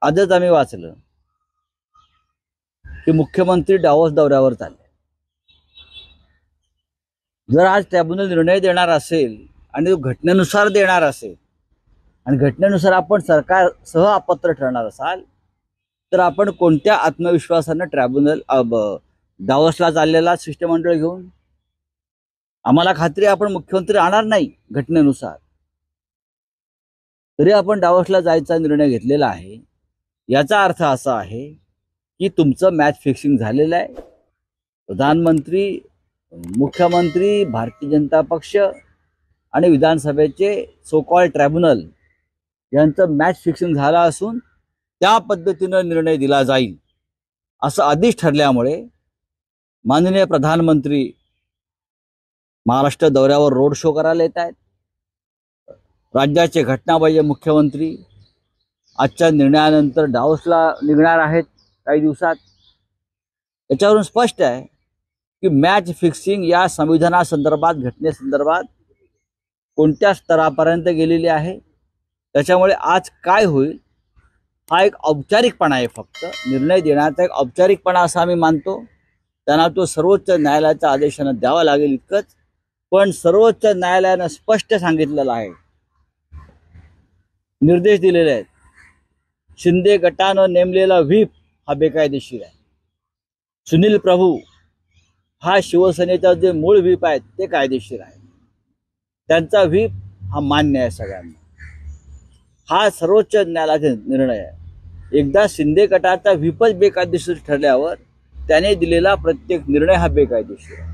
आजच आम्ही वाचलं की मुख्यमंत्री डावोस दौऱ्यावर चालले. जर आज ट्रिब्युनल निर्णय देणार असेल आणि तो घटनेनुसार देणार असेल आणि घटनेनुसार आपण सरकारसह अपात्र ठरणार असाल तर आपण कोणत्या आत्मविश्वासानं ट्रिब्युनल डावोसला चाललेला शिष्टमंडळ घेऊन? आम्हाला खात्री आपण मुख्यमंत्री आणणार नाही घटनेनुसार, तरी आपण डावोसला जायचा निर्णय घेतलेला आहे. याचा अर्थ असा आहे की तुमचं मॅच फिक्सिंग झालेलं आहे. प्रधानमंत्री, मुख्यमंत्री, भारतीय जनता पक्ष आणि विधानसभेचे सो कॉल्ड ट्रिब्युनल यांचं मॅच फिक्सिंग झालं असून त्या पद्धतीनं निर्णय दिला जाईल असं आधीच ठरल्यामुळे माननीय प्रधानमंत्री महाराष्ट्र दौऱ्यावर रोड शो करायला येत आहेत. राज्याचे घटनाबाह्य मुख्यमंत्री आजच्या निर्णयानंतर डावोसला निघणार आहेत काही दिवसात. याच्यावरून स्पष्ट आहे की मॅच फिक्सिंग या संविधानासंदर्भात, घटनेसंदर्भात कोणत्या स्तरापर्यंत गेलेली आहे. त्याच्यामुळे आज काय होईल हा एक औपचारिकपणा आहे, फक्त निर्णय देण्याचा एक औपचारिकपणा असा आम्ही मानतो. त्यांना तो सर्वोच्च न्यायालयाच्या आदेशानं द्यावा लागेल इतकंच. पण सर्वोच्च न्यायालयानं स्पष्ट सांगितलेलं आहे, निर्देश दिलेले आहेत, शिंदे गटानं नेमलेला व्हीप हा बेकायदेशीर आहे. सुनील प्रभू हा शिवसेनेचा जे मूळ व्हीप आहेत ते कायदेशीर आहे. त्यांचा व्हीप हा मान्य आहे सगळ्यांना. हा सर्वोच्च न्यायालयाचा निर्णय आहे. एकदा शिंदे गटाचा व्हीपच बेकायदेशीर ठरल्यावर त्याने दिलेला प्रत्येक निर्णय हा बेकायदेशीर आहे.